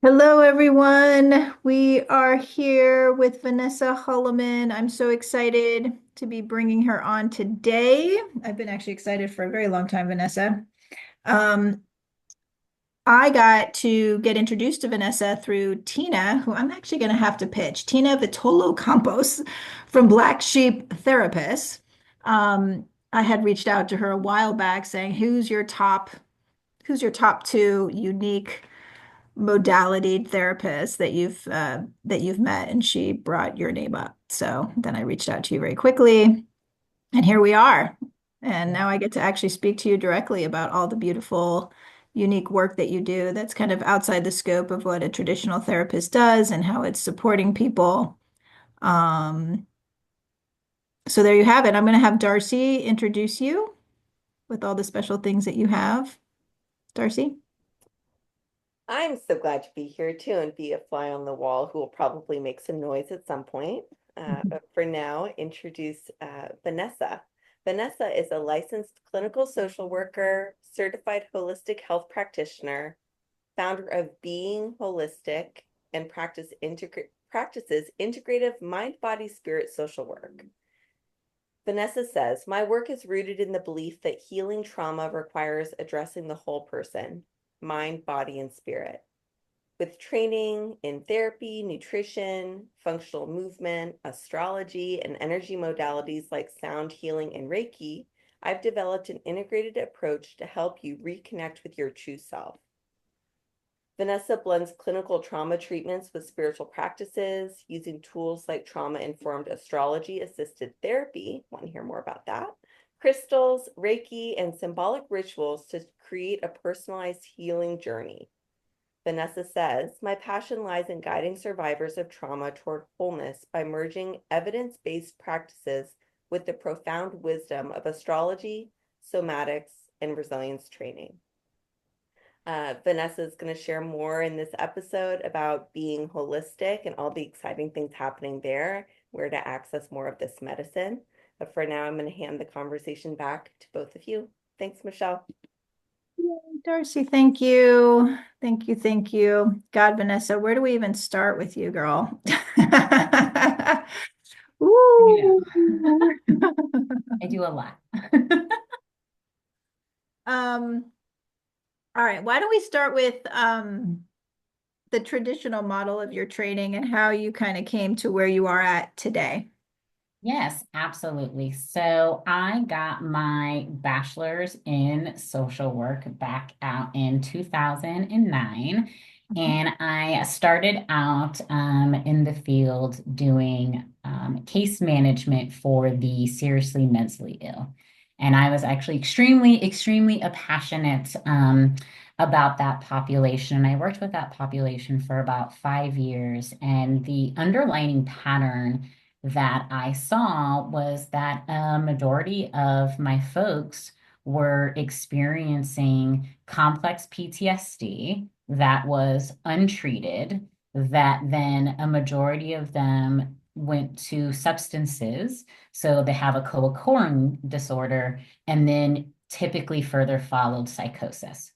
Hello, everyone. We are here with Vanessa Holliman. I'm so excited to be bringing her on today. I've been actually excited for a very long time, Vanessa. Um, I got to get introduced to Vanessa through Tina, who I'm actually going to have to pitch. Tina Vitolo Campos from Black Sheep Therapists. I had reached out to her a while back saying, who's your top two unique modality therapist that you've met, and she brought your name up. So then I reached out to you very quickly, and here we are. And now I get to actually speak to you directly about all the beautiful, unique work that you do that's kind of outside the scope of what a traditional therapist does and how it's supporting people. Um, so there you have it. I'm going to have Darcy introduce you with all the special things that you have. Darcy? I'm so glad to be here too and be a fly on the wall who will probably make some noise at some point. But for now, introduce Vanessa. Vanessa is a licensed clinical social worker, certified holistic health practitioner, founder of Being Holistic, and practices integrative mind, body, spirit social work. Vanessa says, my work is rooted in the belief that healing trauma requires addressing the whole person, mind, body, and spirit. With training in therapy, nutrition, functional movement, astrology, and energy modalities like sound healing and Reiki, I've developed an integrated approach to help you reconnect with your true self. Vanessa blends clinical trauma treatments with spiritual practices using tools like trauma-informed astrology-assisted therapy. Want to hear more about that? Crystals, Reiki, and symbolic rituals to create a personalized healing journey. Vanessa says, my passion lies in guiding survivors of trauma toward wholeness by merging evidence-based practices with the profound wisdom of astrology, somatics, and resilience training. Vanessa is going to share more in this episode about being holistic and all the exciting things happening there, where to access more of this medicine. But for now, I'm going to hand the conversation back to both of you. Thanks, Michelle. Yay, Darcy, thank you. Thank you. Thank you. God, Vanessa, where do we even start with you, girl? You know, Ooh. I do a lot. Um, all right, why don't we start with the traditional model of your training and how you kind of came to where you are at today? Yes, absolutely. So I got my bachelor's in social work back out in 2009. And I started out in the field doing case management for the seriously mentally ill. And I was actually extremely passionate about that population. I worked with that population for about 5 years. And the underlining pattern that I saw was that a majority of my folks were experiencing complex PTSD that was untreated, that then a majority of them went to substances. So they have a co-occurring disorder and then typically further followed psychosis.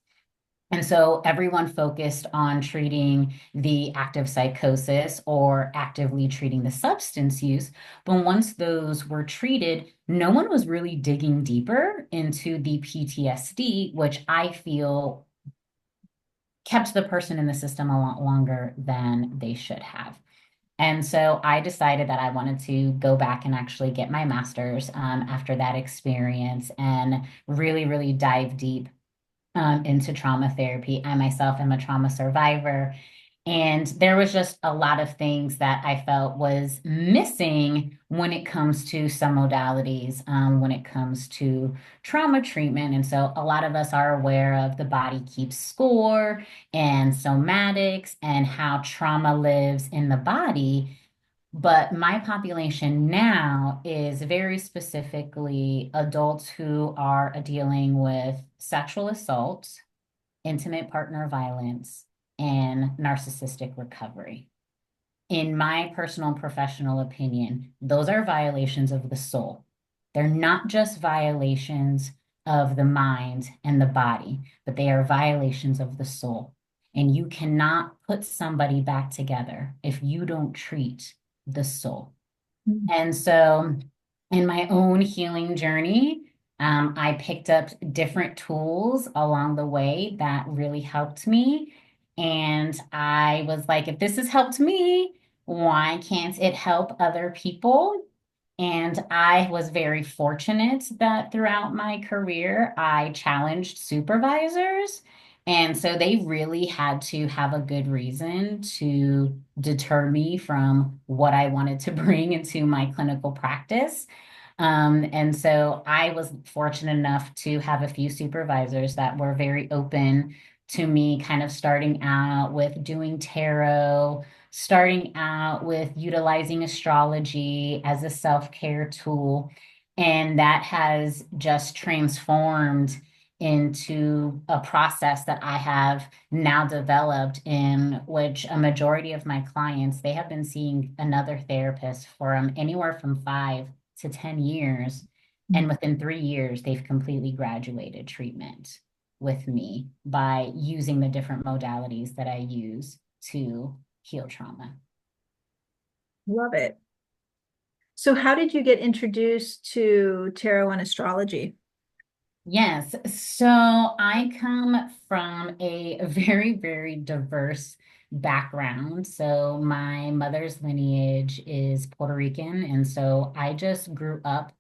And so everyone focused on treating the active psychosis or actively treating the substance use. But once those were treated, no one was really digging deeper into the PTSD, which I feel kept the person in the system a lot longer than they should have. And so I decided that I wanted to go back and actually get my master's after that experience and really dive deep into trauma therapy. I myself am a trauma survivor. And there was just a lot of things that I felt was missing when it comes to some modalities, when it comes to trauma treatment. And so a lot of us are aware of the body keeps score and somatics and how trauma lives in the body. But my population now is very specifically adults who are dealing with sexual assault, intimate partner violence, and narcissistic recovery. In my personal and professional opinion, those are violations of the soul. They're not just violations of the mind and the body, but they are violations of the soul. And you cannot put somebody back together if you don't treat the soul. Mm. And so, in my own healing journey, I picked up different tools along the way that really helped me. And I was like, if this has helped me, why can't it help other people? And I was very fortunate that throughout my career, I challenged supervisors. And so they really had to have a good reason to deter me from what I wanted to bring into my clinical practice. And so I was fortunate enough to have a few supervisors that were very open to me kind of starting out with doing tarot, starting out with utilizing astrology as a self-care tool. And that has just transformed into a process that I have now developed in which a majority of my clients, they have been seeing another therapist for anywhere from 5 to 10 years. And within 3 years, they've completely graduated treatment with me by using the different modalities that I use to heal trauma. Love it. So how did you get introduced to tarot and astrology? Yes, so I come from a very, very diverse background. So my mother's lineage is Puerto Rican, and so I just grew up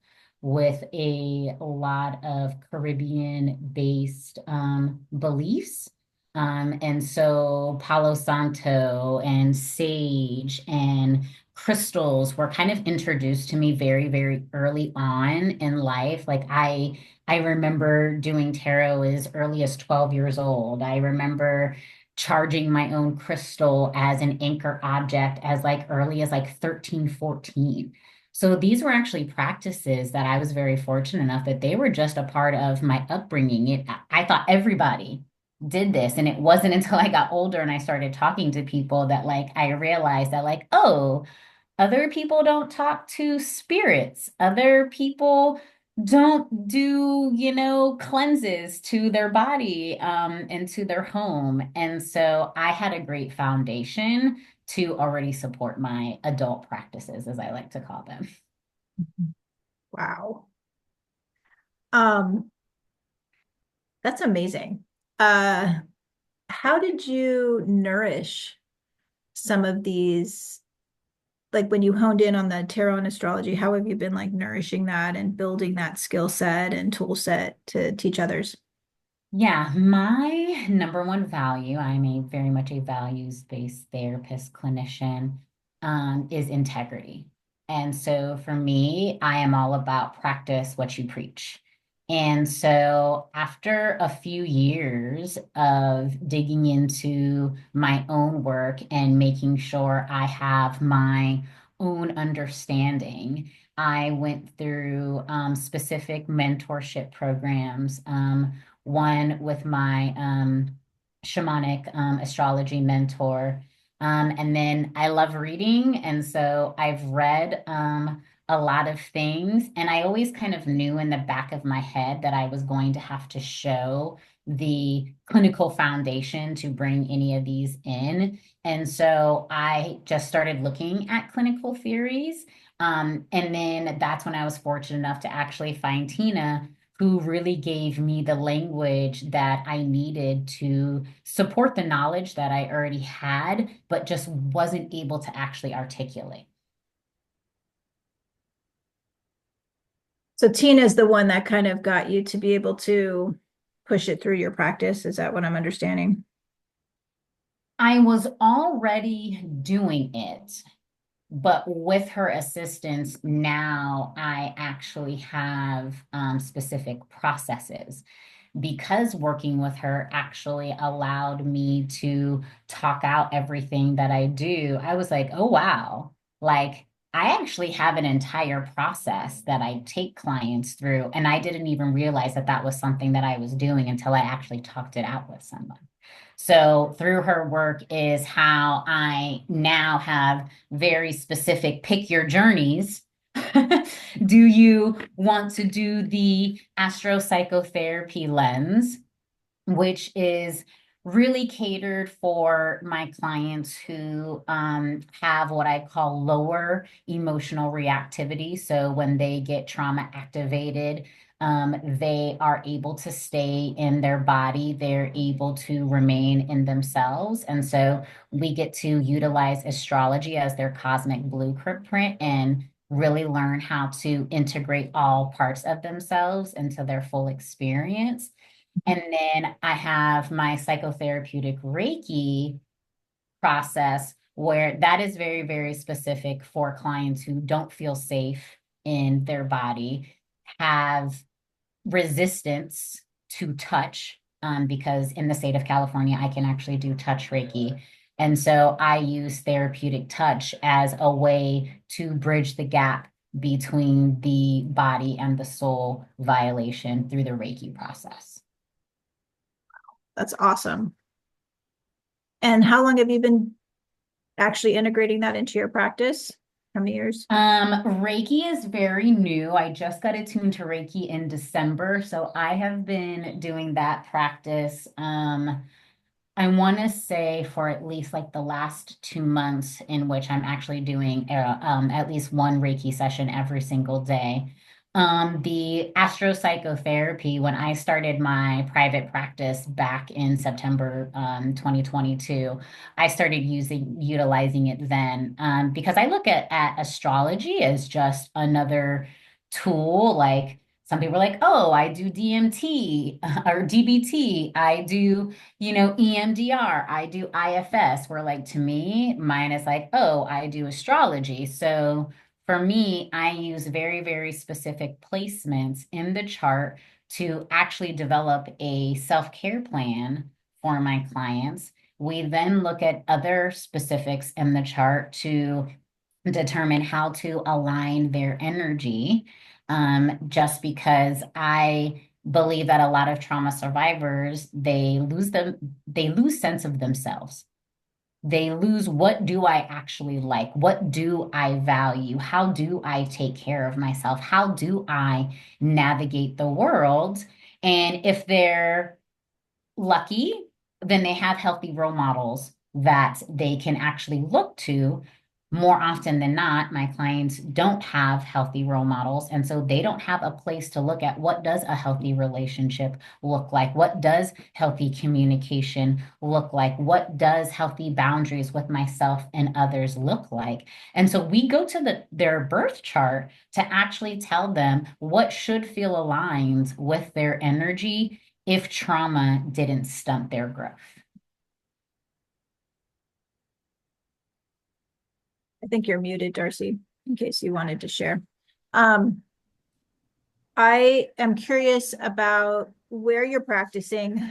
with a lot of Caribbean-based beliefs. And so Palo Santo and sage and crystals were kind of introduced to me very, very early on in life. I remember doing tarot as early as 12 years old. I remember charging my own crystal as an anchor object as like early as like 13, 14. So these were actually practices that I was very fortunate enough that they were just a part of my upbringing. I thought everybody did this. And it wasn't until I got older and I started talking to people that like I realized that like, oh, other people don't talk to spirits. Other people don't do, cleanses to their body and to their home. And so I had a great foundation to already support my adult practices, as I like to call them. Wow. Um, that's amazing. Uh, how did you nourish some of these, like when you honed in on the tarot and astrology, how have you been like nourishing that and building that skill set and tool set to teach others? Yeah, my number one value, I'm a very much a values-based therapist clinician, is integrity. And so for me, I am all about practice what you preach. And so after a few years of digging into my own work and making sure I have my own understanding, I went through specific mentorship programs. One with my shamanic astrology mentor. And then I love reading. And so I've read a lot of things. And I always kind of knew in the back of my head that I was going to have to show the clinical foundation to bring any of these in. And so I just started looking at clinical theories. And then that's when I was fortunate enough to actually find Tina, who really gave me the language that I needed to support the knowledge that I already had, but just wasn't able to actually articulate. So Tina's the one that kind of got you to be able to push it through your practice. Is that what I'm understanding? I was already doing it, but with her assistance, now I actually have specific processes because working with her actually allowed me to talk out everything that I do. I was like, oh, wow. Like, I actually have an entire process that I take clients through. And I didn't even realize that that was something that I was doing until I actually talked it out with someone. So, through her work, is how I now have very specific pick your journeys. Do you want to do the astropsychotherapy lens, which is really catered for my clients who have what I call lower emotional reactivity. So when they get trauma activated, they are able to stay in their body, they're able to remain in themselves. And so we get to utilize astrology as their cosmic blueprint and really learn how to integrate all parts of themselves into their full experience. And then I have my psychotherapeutic Reiki process where that is very, very specific for clients who don't feel safe in their body, have resistance to touch, because in the state of California, I can actually do touch Reiki. And so I use therapeutic touch as a way to bridge the gap between the body and the soul violation through the Reiki process. That's awesome. And how long have you been actually integrating that into your practice? How many years? Reiki is very new. I just got attuned to Reiki in December, so I have been doing that practice. I want to say for at least like the last 2 months in which I'm actually doing at least one Reiki session every single day. The astropsychotherapy, when I started my private practice back in September 2022, I started utilizing it then because I look at astrology as just another tool. Like some people are like, oh, I do DMT or DBT, I do EMDR, I do IFS, where like to me, mine is like, oh, I do astrology. So for me, I use very, very specific placements in the chart to actually develop a self-care plan for my clients. We then look at other specifics in the chart to determine how to align their energy. Just because I believe that a lot of trauma survivors, they lose sense of themselves. They lose, what do I actually like? What do I value? How do I take care of myself? How do I navigate the world? And if they're lucky, then they have healthy role models that they can actually look to. More often than not, my clients don't have healthy role models, and so they don't have a place to look at what does a healthy relationship look like? What does healthy communication look like? What does healthy boundaries with myself and others look like? And so we go to their birth chart to actually tell them what should feel aligned with their energy if trauma didn't stunt their growth. I think you're muted, Darcy, in case you wanted to share. Um, I am curious about where you're practicing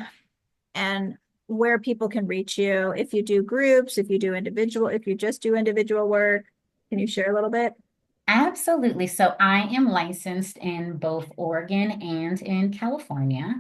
and where people can reach you. If you do groups, if you do individual, if you just do individual work, can you share a little bit? Absolutely. So I am licensed in both Oregon and in California.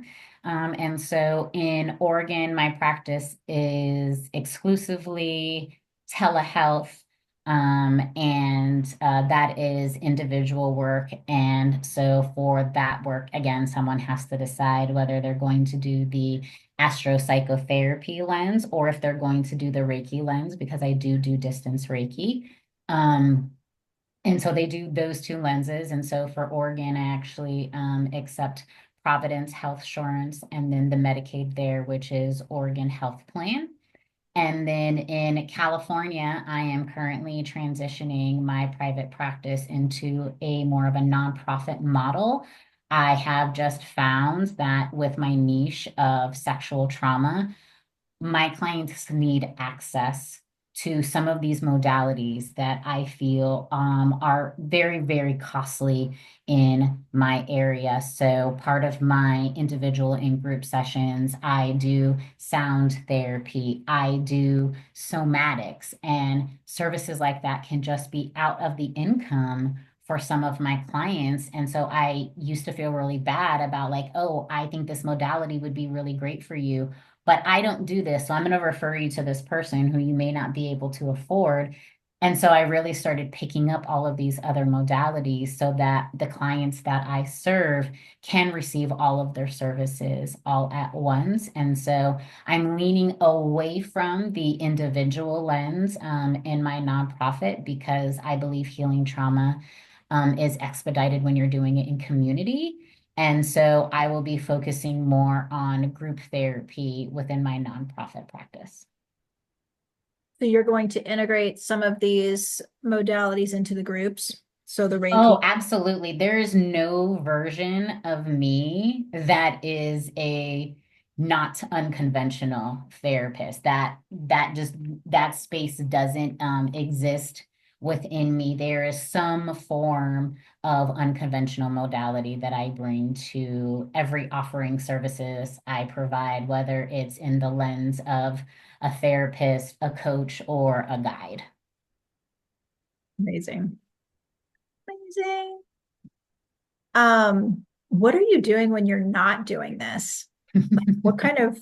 And so in Oregon, my practice is exclusively telehealth, and that is individual work. And so for that work, again, someone has to decide whether they're going to do the astropsychotherapy lens or if they're going to do the Reiki lens, because I do distance Reiki. Um, and so they do those two lenses. And so for Oregon, I actually accept Providence Health Insurance and then the Medicaid there, which is Oregon Health Plan. And then in California, I am currently transitioning my private practice into a more of a nonprofit model. I have just found that with my niche of sexual trauma, my clients need access to some of these modalities that I feel are very, very costly in my area. So, part of my individual and group sessions, I do sound therapy, I do somatics, and services like that can just be out of the income for some of my clients. And so I used to feel really bad about, like, oh, I think this modality would be really great for you, but I don't do this. So I'm going to refer you to this person who you may not be able to afford. And so I really started picking up all of these other modalities so that the clients that I serve can receive all of their services all at once. And so I'm leaning away from the individual lens in my nonprofit because I believe healing trauma is expedited when you're doing it in community. And so I will be focusing more on group therapy within my nonprofit practice. So you're going to integrate some of these modalities into the groups. So the Oh, Reiki. absolutely. There is no version of me that is a not unconventional therapist. That space doesn't exist within me. There is some form of unconventional modality that I bring to every offering services I provide, whether it's in the lens of a therapist, a coach, or a guide. Amazing. Amazing. What are you doing when you're not doing this? Like, what kind of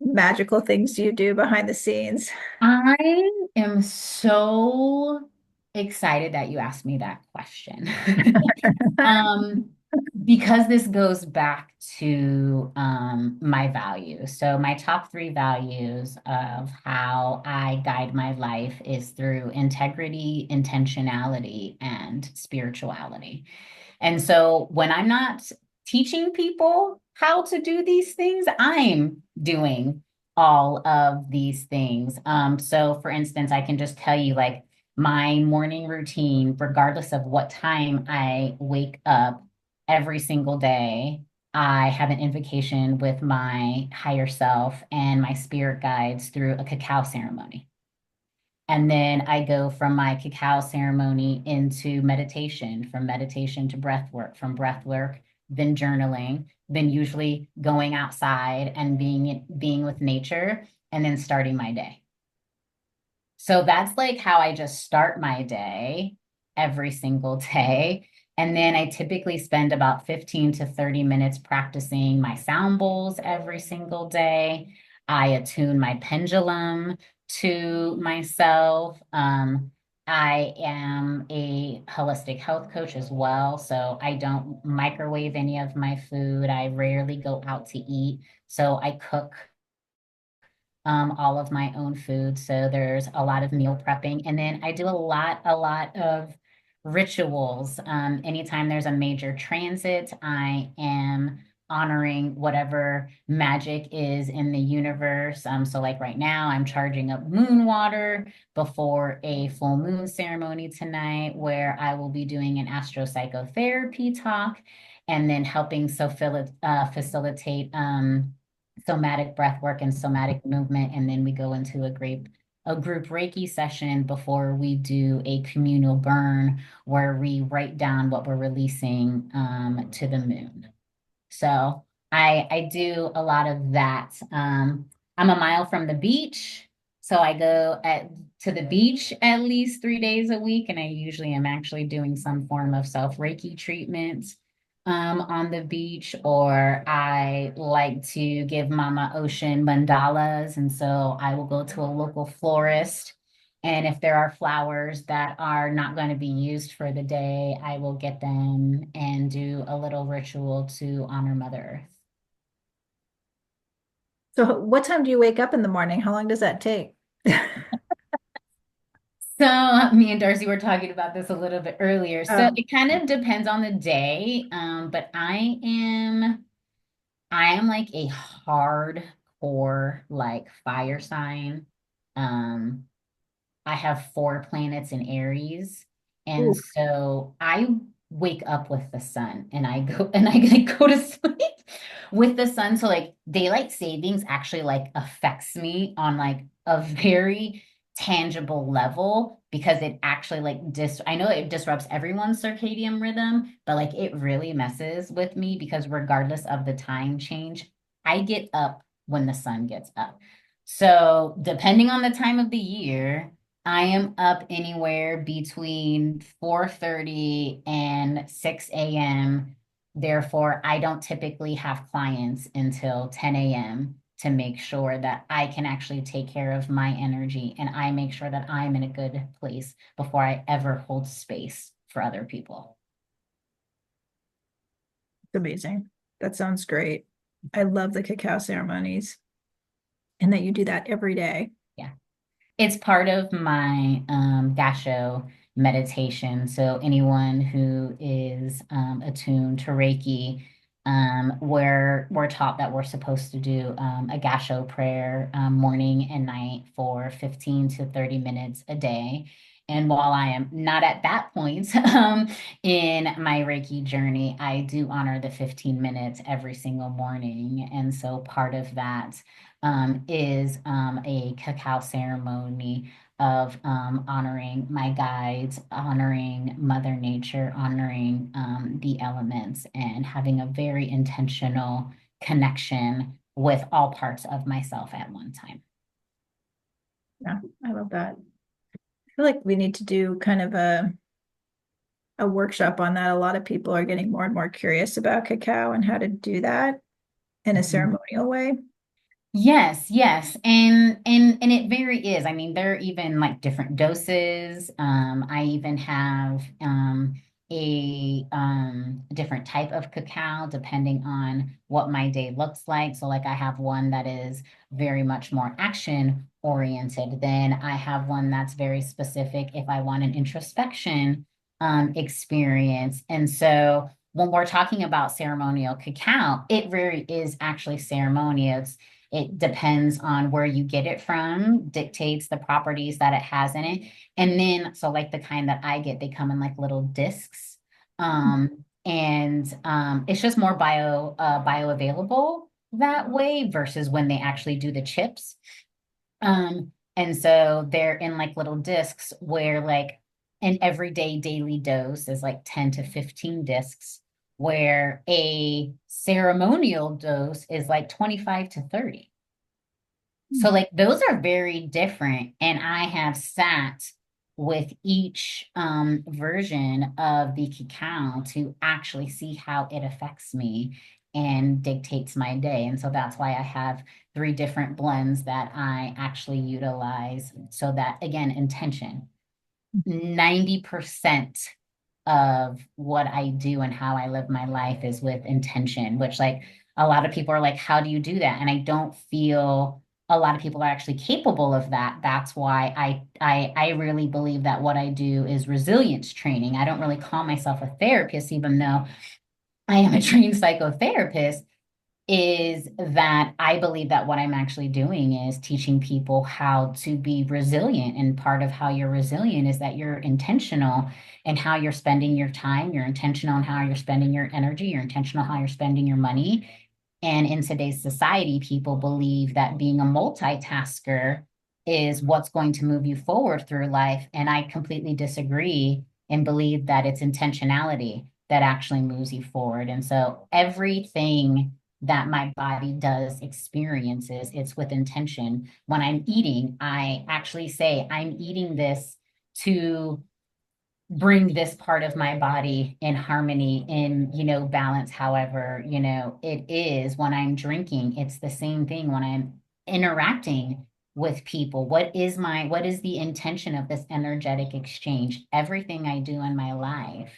magical things do you do behind the scenes? I am so excited that you asked me that question. Um, because this goes back to my values. So my top three values of how I guide my life is through integrity, intentionality, and spirituality. And so when I'm not teaching people how to do these things, I'm doing all of these things. So for instance, I can just tell you like my morning routine, regardless of what time I wake up every single day, I have an invocation with my higher self and my spirit guides through a cacao ceremony. And then I go from my cacao ceremony into meditation, from meditation to breath work, from breath work, then journaling, then usually going outside and being with nature, and then starting my day. So that's like how I just start my day every single day. And then I typically spend about 15 to 30 minutes practicing my sound bowls every single day. I attune my pendulum to myself. I am a holistic health coach as well. So I don't microwave any of my food. I rarely go out to eat. So I cook all of my own food. So there's a lot of meal prepping. And then I do a lot of rituals. Anytime there's a major transit, I am honoring whatever magic is in the universe. So like right now, I'm charging up moon water before a full moon ceremony tonight, where I will be doing an astropsychotherapy talk and then helping facilitate somatic breath work and somatic movement. And then we go into a group Reiki session before we do a communal burn where we write down what we're releasing to the moon. So I do a lot of that. I'm a mile from the beach, so I go to the beach at least 3 days a week, and I usually am actually doing some form of self Reiki treatment on the beach, or I like to give Mama Ocean mandalas, and so I will go to a local florist. And if there are flowers that are not going to be used for the day, I will get them and do a little ritual to honor Mother Earth. So what time do you wake up in the morning? How long does that take? So me and Darcy were talking about this a little bit earlier. So Oh, it kind of depends on the day. But I am like a hardcore like fire sign. Um, I have 4 planets in Aries. And ooh. so I wake up with the sun and I go and I go to sleep with the sun. So like daylight savings actually like affects me on like a very tangible level because it actually like I know it disrupts everyone's circadian rhythm, but like it really messes with me because regardless of the time change, I get up when the sun gets up. So depending on the time of the year, I am up anywhere between 4:30 and 6 a.m. Therefore, I don't typically have clients until 10 a.m. to make sure that I can actually take care of my energy and I make sure that I'm in a good place before I ever hold space for other people. It's amazing. That sounds great. I love the cacao ceremonies and that you do that every day. Yeah. It's part of my Gasho meditation. So anyone who is attuned to Reiki, we're taught that we're supposed to do a Gasho prayer morning and night for 15 to 30 minutes a day. And while I am not at that point in my Reiki journey, I do honor the 15 minutes every single morning. And so part of that is a cacao ceremony of honoring my guides, honoring Mother Nature, honoring the elements, and having a very intentional connection with all parts of myself at one time. Yeah, I love that. I feel like we need to do kind of a workshop on that. A lot of people are getting more and more curious about cacao and how to do that in a Mhm. ceremonial way. Yes, yes. And it very is. I mean, there are even like different doses. I even have a different type of cacao depending on what my day looks like. So like I have one that is very much more action oriented. Then I have one that's very specific if I want an introspection experience. And so when we're talking about ceremonial cacao, it very is actually ceremonial. It depends on where you get it from, dictates the properties that it has in it. And then, so like the kind that I get, they come in like little discs. And it's just more bioavailable that way versus when they actually do the chips. And so they're in like little discs where like an everyday daily dose is like 10 to 15 discs, where a ceremonial dose is like 25 to 30. So like those are very different. And I have sat with each version of the cacao to actually see how it affects me and dictates my day. And so that's why I have three different blends that I actually utilize. So that again, intention. 90% of what I do and how I live my life is with intention, which like a lot of people are like, how do you do that? And I don't feel a lot of people are actually capable of that. That's why I really believe that what I do is resilience training. I don't really call myself a therapist, even though I am a trained psychotherapist, is that I believe that what I'm actually doing is teaching people how to be resilient. And part of how you're resilient is that you're intentional in how you're spending your time, you're intentional in how you're spending your energy, you're intentional how you're spending your money. And in today's society, people believe that being a multitasker is what's going to move you forward through life. And I completely disagree and believe that it's intentionality that actually moves you forward. And so everything that my body does experiences, it's with intention. When I'm eating, I actually say, I'm eating this to bring this part of my body in harmony, in balance. However it is. When I'm drinking, it's the same thing. When I'm interacting with people, what is the intention of this energetic exchange? Everything I do in my life,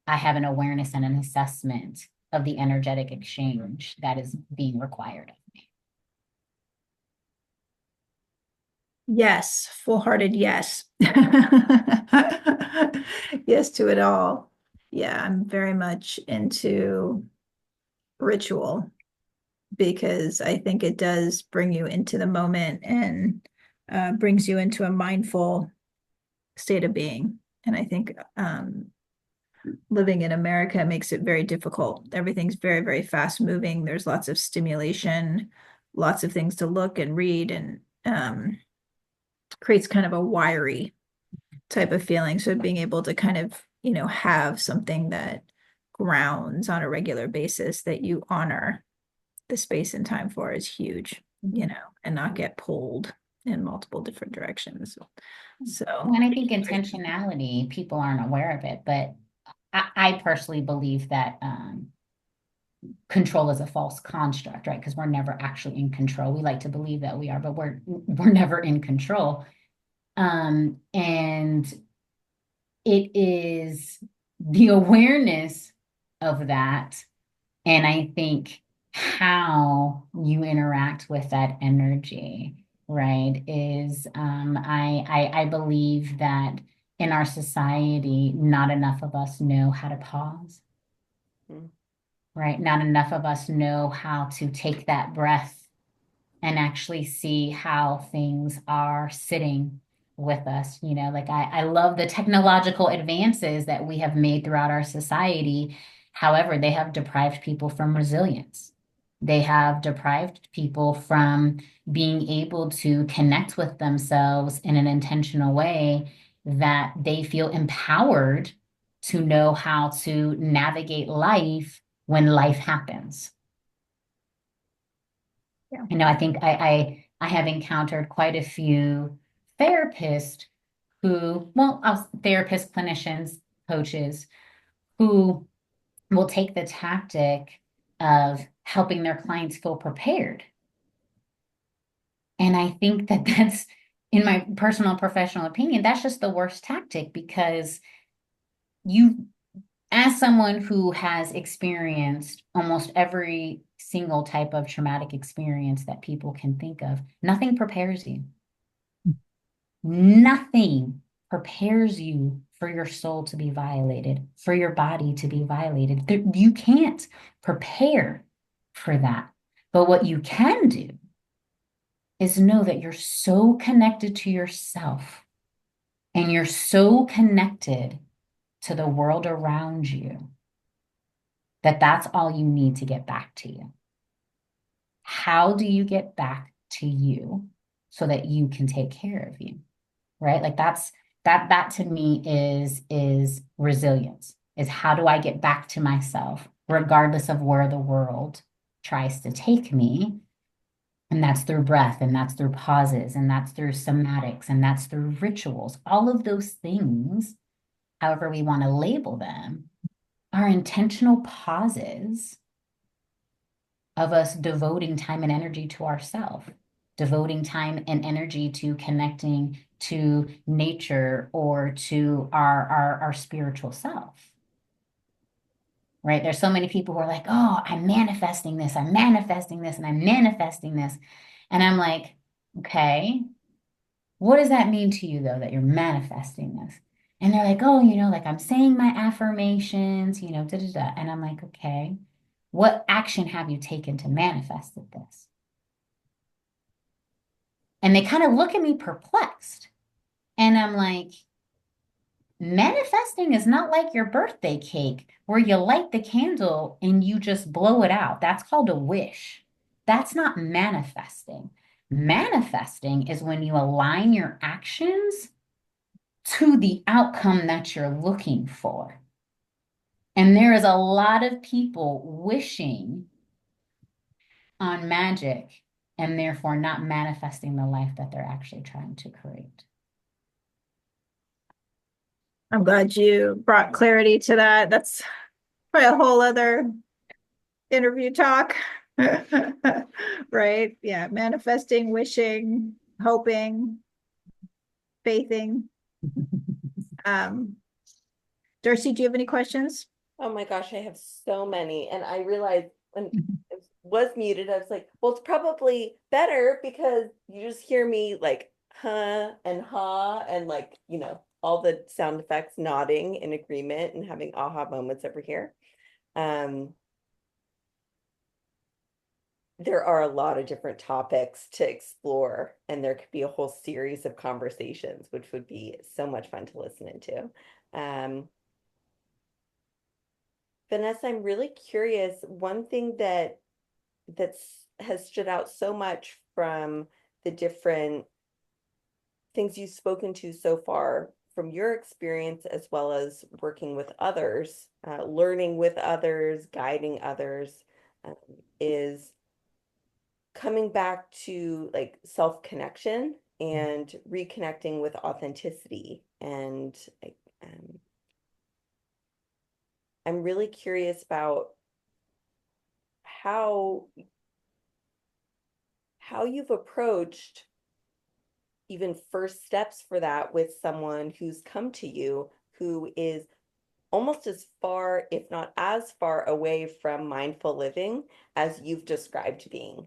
I have an awareness and an assessment of the energetic exchange that is being required of me. Yes, full-hearted yes. Yes to it all. Yeah, I'm very much into ritual because I think it does bring you into the moment and brings you into a mindful state of being. And I think living in America makes it very difficult. Everything's very, very fast moving. There's lots of stimulation, lots of things to look and read, and creates kind of a wiry type of feeling. So being able to kind of, have something that grounds on a regular basis that you honor the space and time for is huge, and not get pulled in multiple different directions. So And I think intentionality, people aren't aware of it, but I personally believe that control is a false construct, right? Because we're never actually in control. We like to believe that we are, but we're never in control. And it is the awareness of that, and I think how you interact with that energy, right, is I believe that in our society, not enough of us know how to pause, Mm. right? Not enough of us know how to take that breath and actually see how things are sitting with us. You know, like I love the technological advances that we have made throughout our society. However, they have deprived people from resilience. They have deprived people from being able to connect with themselves in an intentional way that they feel empowered to know how to navigate life when life happens. Yeah. You know, I think I have encountered quite a few therapists who, well, therapists, clinicians, coaches who will take the tactic of helping their clients feel prepared. And I think that that's, in my personal and professional opinion, that's just the worst tactic because you, as someone who has experienced almost every single type of traumatic experience that people can think of, nothing prepares you. Nothing prepares you for your soul to be violated, for your body to be violated. You can't prepare for that. But what you can do is know that you're so connected to yourself and you're so connected to the world around you that that's all you need to get back to you. How do you get back to you so that you can take care of you? Right? Like that to me is resilience. Is how do I get back to myself regardless of where the world tries to take me? And that's through breath, and that's through pauses, and that's through somatics, and that's through rituals. All of those things, however we want to label them, are intentional pauses of us devoting time and energy to ourselves, devoting time and energy to connecting to nature or to our spiritual self. Right? There's so many people who are like, oh, I'm manifesting this, I'm manifesting this, and I'm manifesting this. And I'm like, okay, what does that mean to you though, that you're manifesting this? And they're like, oh, like I'm saying my affirmations, da, da, da. And I'm like, okay, what action have you taken to manifest this? And they kind of look at me perplexed. And I'm like, manifesting is not like your birthday cake where you light the candle and you just blow it out. That's called a wish. That's not manifesting. Manifesting is when you align your actions to the outcome that you're looking for. And there is a lot of people wishing on magic and therefore not manifesting the life that they're actually trying to create. I'm glad you brought clarity to that. That's probably a whole other interview talk. Right? Yeah. Manifesting, wishing, hoping, faithing. Darcy, do you have any questions? Oh my gosh, I have so many. And I realized when it was muted, I was like, well, it's probably better because you just hear me like huh and ha and like, all the sound effects nodding in agreement and having aha moments over here. There are a lot of different topics to explore, and there could be a whole series of conversations, which would be so much fun to listen into. Vanessa, I'm really curious. One thing that's has stood out so much from the different things you've spoken to so far from your experience, as well as working with others, learning with others, guiding others, is coming back to like self-connection and reconnecting with authenticity. And like, I'm really curious about how you've approached even first steps for that with someone who's come to you who is almost as far, if not as far away from mindful living as you've described being,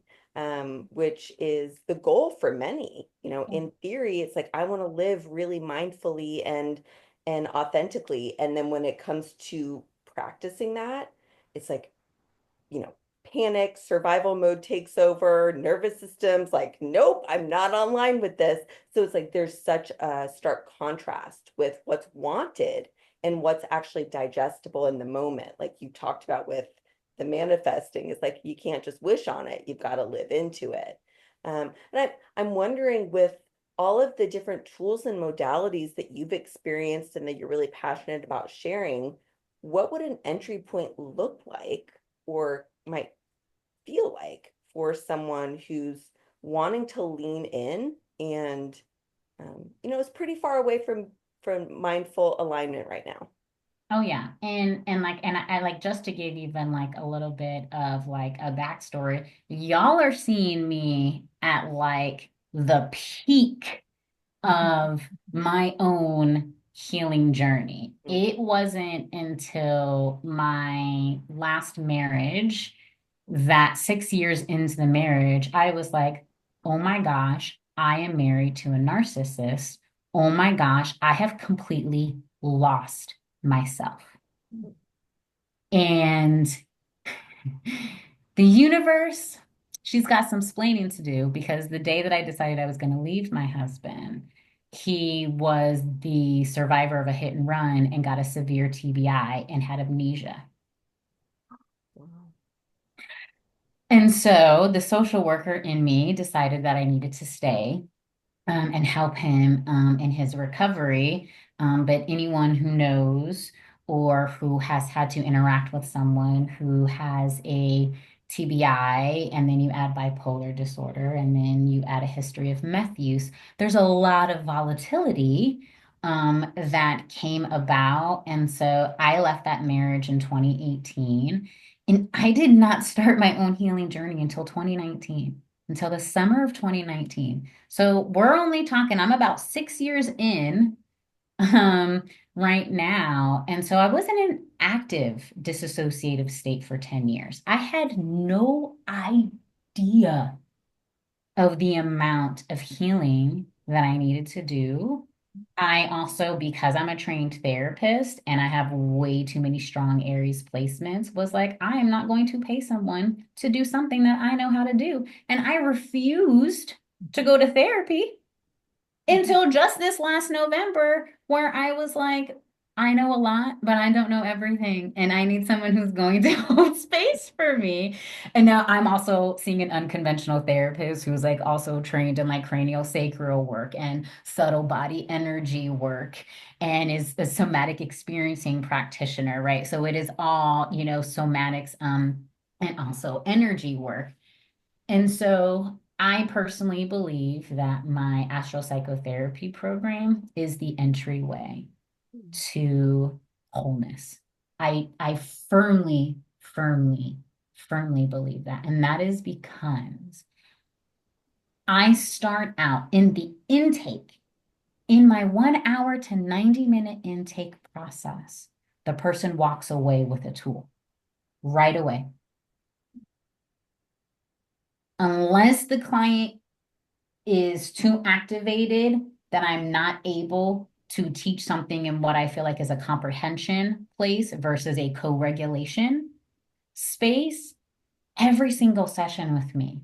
which is the goal for many. You know, in theory, it's like I want to live really mindfully and authentically. And then when it comes to practicing that, it's like, you know, panic, survival mode takes over, nervous system's like, nope, I'm not online with this. So it's like there's such a stark contrast with what's wanted and what's actually digestible in the moment. Like you talked about with the manifesting, it's like you can't just wish on it, you've got to live into it. And I'm wondering with all of the different tools and modalities that you've experienced and that you're really passionate about sharing, what would an entry point look like or might feel like for someone who's wanting to lean in and you know, is pretty far away from mindful alignment right now. Oh yeah. And I like just to give even like a little bit of like a backstory, y'all are seeing me at like the peak of my own healing journey. Mm. It wasn't until my last marriage that 6 years into the marriage, I was like, oh my gosh, I am married to a narcissist. Oh my gosh, I have completely lost myself. And the universe, she's got some splaining to do because the day that I decided I was going to leave my husband, he was the survivor of a hit and run and got a severe TBI and had amnesia. Wow. And so the social worker in me decided that I needed to stay and help him in his recovery. But anyone who knows or who has had to interact with someone who has a TBI, and then you add bipolar disorder, and then you add a history of meth use, there's a lot of volatility that came about. And so I left that marriage in 2018, and I did not start my own healing journey until 2019, until the summer of 2019. So we're only talking, I'm about 6 years in um, right now. And so I was in an active disassociative state for 10 years. I had no idea of the amount of healing that I needed to do. I also, because I'm a trained therapist and I have way too many strong Aries placements, was like, I am not going to pay someone to do something that I know how to do. And I refused to go to therapy until just this last November, where I was like, I know a lot, but I don't know everything. And I need someone who's going to hold space for me. And now I'm also seeing an unconventional therapist who's like also trained in like cranial sacral work and subtle body energy work and is a somatic experiencing practitioner, right? So it is all, you know, somatics and also energy work. And so I personally believe that my astral psychotherapy program is the entryway to wholeness. I firmly, firmly, firmly believe that. And that is because I start out in the intake, in my 1 hour to 90-minute intake process, the person walks away with a tool right away. Unless the client is too activated that I'm not able to teach something in what I feel like is a comprehension place versus a co-regulation space. Every single session with me,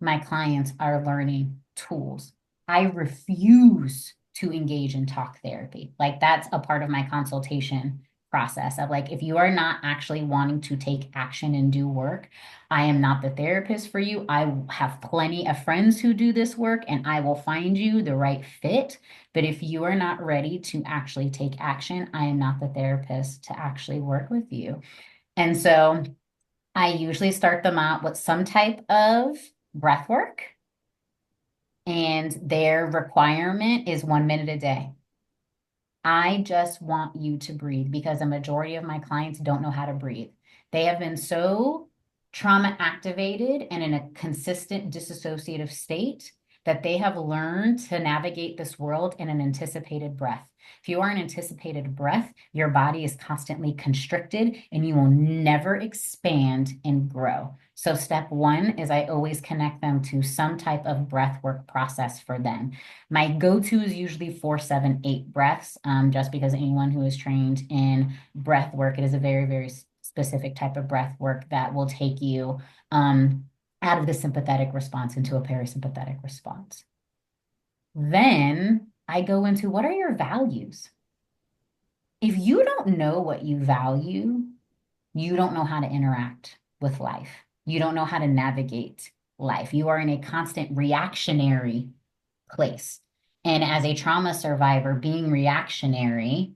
my clients are learning tools. I refuse to engage in talk therapy. Like that's a part of my consultation process of like, if you are not actually wanting to take action and do work, I am not the therapist for you. I have plenty of friends who do this work and I will find you the right fit. But if you are not ready to actually take action, I am not the therapist to actually work with you. And so I usually start them out with some type of breath work, and their requirement is 1 minute a day. I just want you to breathe because a majority of my clients don't know how to breathe. They have been so trauma activated and in a consistent dissociative state that they have learned to navigate this world in an anticipated breath. If you are an anticipated breath, your body is constantly constricted and you will never expand and grow. So step one is I always connect them to some type of breath work process for them. My go-to is usually 4, 7, 8 breaths, just because anyone who is trained in breath work, it is a very, very specific type of breath work that will take you out of the sympathetic response into a parasympathetic response. Then I go into what are your values? If you don't know what you value, you don't know how to interact with life. You don't know how to navigate life. You are in a constant reactionary place. And as a trauma survivor, being reactionary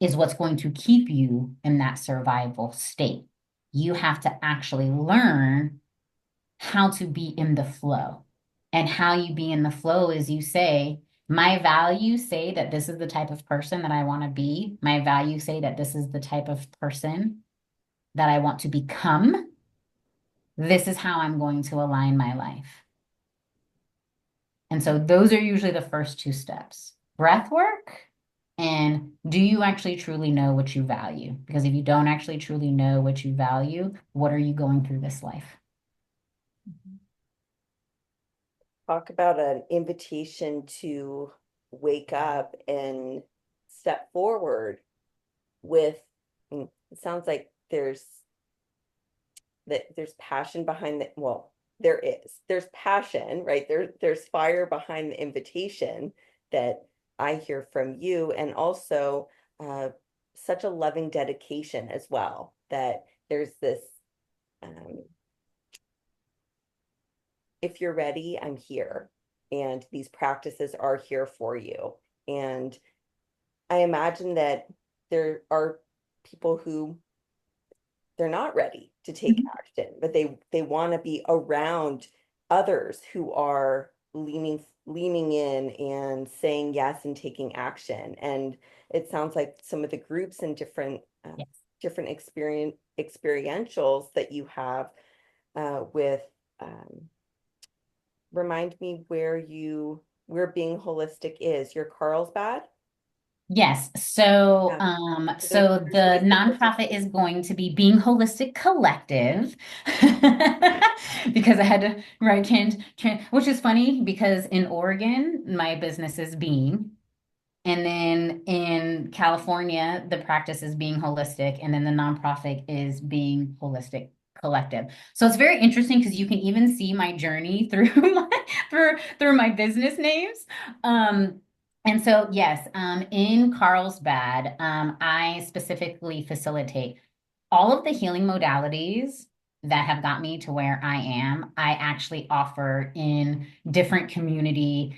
is what's going to keep you in that survival state. You have to actually learn how to be in the flow. And how you be in the flow is you say, my values say that this is the type of person that I want to be. My values say that this is the type of person that I want to become. This is how I'm going to align my life. And so those are usually the first two steps. Breath work and do you actually truly know what you value? Because if you don't actually truly know what you value, what are you going through this life? Talk about an invitation to wake up and step forward with, it sounds like there's passion behind the, well, there's passion, right? There's fire behind the invitation that I hear from you, and also such a loving dedication as well, that there's this, um, if you're ready, I'm here, and these practices are here for you. And I imagine that there are people who they're not ready to take action, but they want to be around others who are leaning in and saying yes and taking action. And it sounds like some of the groups and Yes. different experientials that you have with remind me where being holistic is. Your Carlsbad? Yes. So, Yeah. so the There's nonprofit is going to be Being Holistic Collective because I had to write which is funny because in Oregon, my business is Being. And then in California, the practice is Being Holistic, and then the nonprofit is Being Holistic Collective. So it's very interesting because you can even see my journey through through my business names. And so yes, in Carlsbad, I specifically facilitate all of the healing modalities that have got me to where I am. I actually offer in different community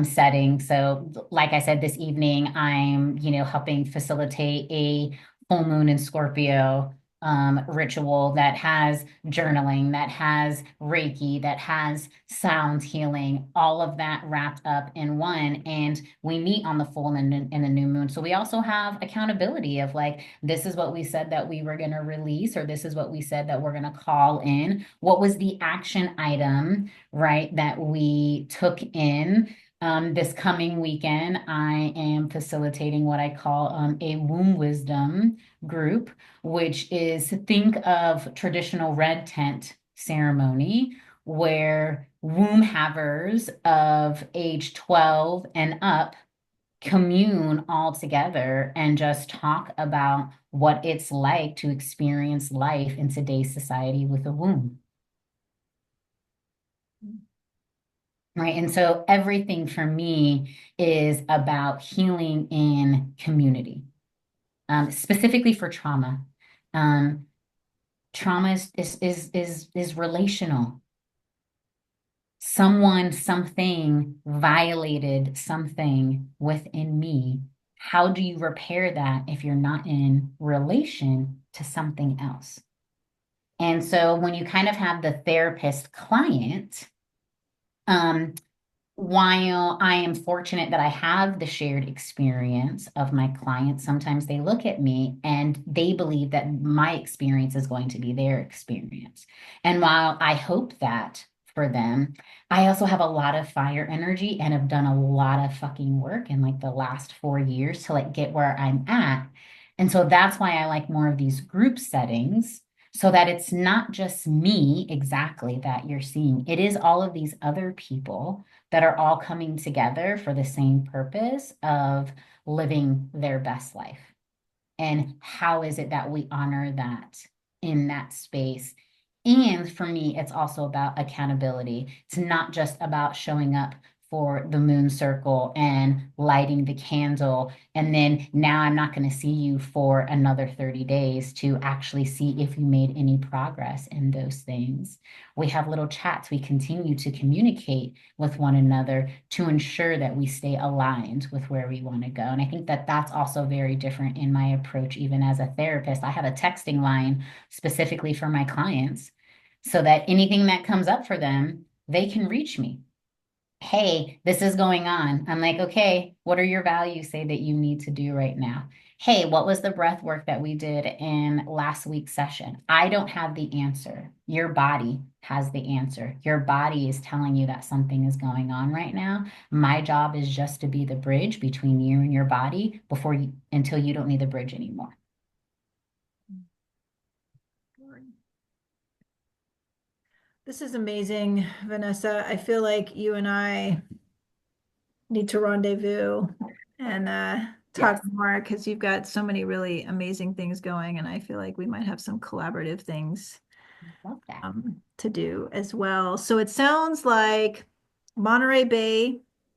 setting. So, like I said, this evening, I'm, helping facilitate a full moon in Scorpio ritual that has journaling, that has Reiki, that has sound healing, all of that wrapped up in one. And we meet on the full and the new moon. So we also have accountability of like, this is what we said that we were going to release, or this is what we said that we're going to call in. What was the action item, right, that we took in? This coming weekend, I am facilitating what I call a womb wisdom group, which is think of traditional red tent ceremony where womb havers of age 12 and up commune all together and just talk about what it's like to experience life in today's society with a womb. Right. And so everything for me is about healing in community, specifically for trauma. Um, Trauma is relational. Someone, something violated something within me. How do you repair that if you're not in relation to something else? And so when you kind of have the therapist client, um, while I am fortunate that I have the shared experience of my clients, sometimes they look at me and they believe that my experience is going to be their experience. And while I hope that for them, I also have a lot of fire energy and have done a lot of fucking work in like the last 4 years to like get where I'm at. And so that's why I like more of these group settings so that it's not just me exactly that you're seeing. It is all of these other people that are all coming together for the same purpose of living their best life. And how is it that we honor that in that space? And for me, it's also about accountability. It's not just about showing up for the moon circle and lighting the candle. And then now I'm not going to see you for another 30 days to actually see if you made any progress in those things. We have little chats. We continue to communicate with one another to ensure that we stay aligned with where we want to go. And I think that that's also very different in my approach, even as a therapist. I have a texting line specifically for my clients so that anything that comes up for them, they can reach me. Hey, this is going on. I'm like, okay, what are your values say that you need to do right now? Hey, what was the breath work that we did in last week's session? I don't have the answer. Your body has the answer. Your body is telling you that something is going on right now. My job is just to be the bridge between you and your body until you don't need the bridge anymore. This is amazing, Vanessa. I feel like you and I need to rendezvous and talk Yes, more because you've got so many really amazing things going, and I feel like we might have some collaborative things love that. to do as well. So it sounds like Monterey Bay.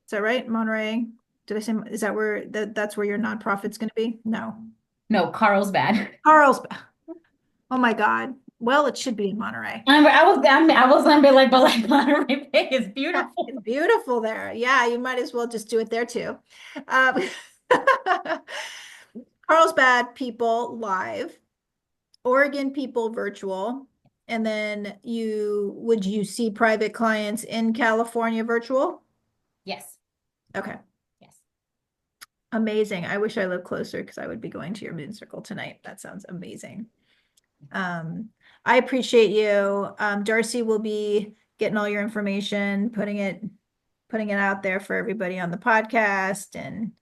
Is that right? Monterey. Did I say, is that where that's where your nonprofit's going to be? No. No, Carlsbad. Carlsbad. Oh my God. Well, it should be in Monterey. I was gonna be like, but like Monterey Bay is Yeah, beautiful. it's beautiful there. Yeah, you might as well just do it there too. Um, Carlsbad people live, Oregon people virtual, and then would you see private clients in California virtual? Yes, Okay, yes. amazing. I wish I lived closer because I would be going to your moon circle tonight. That sounds amazing. Um, I appreciate you. Darcy will be getting all your information, putting it out there for everybody on the podcast and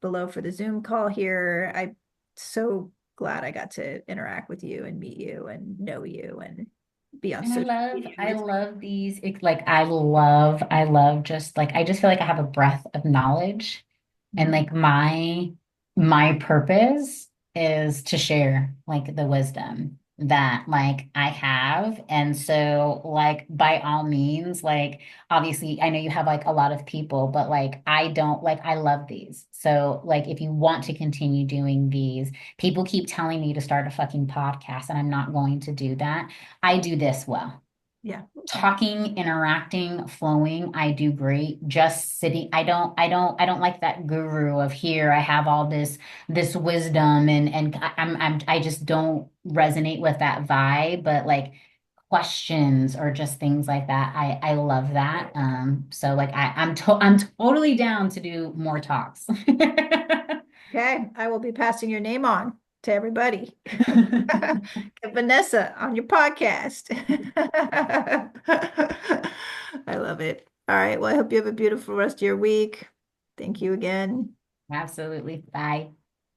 below for the Zoom call here. I'm so glad I got to interact with you and meet you and know you and be on And I social love, media I with you. love these. It's like I love just like I just feel like I have a breath of knowledge, and Mhm. like my purpose is to share like the wisdom that like I have. And so like by all means, like obviously I know you have like a lot of people, but like I don't like I love these. So like if you want to continue doing these, people keep telling me to start a fucking podcast and I'm not going to do that. I do this well. Yeah. Talking, interacting, flowing, I do great. Just sitting, I don't like that guru of here. I have all this wisdom and I just don't resonate with that vibe. But like questions or just things like that, I love that. So like I'm totally down to do more talks. Okay. I will be passing your name on to everybody. Get Vanessa on your podcast. I love it. All right. Well, I hope you have a beautiful rest of your week. Thank you again. Absolutely. Bye.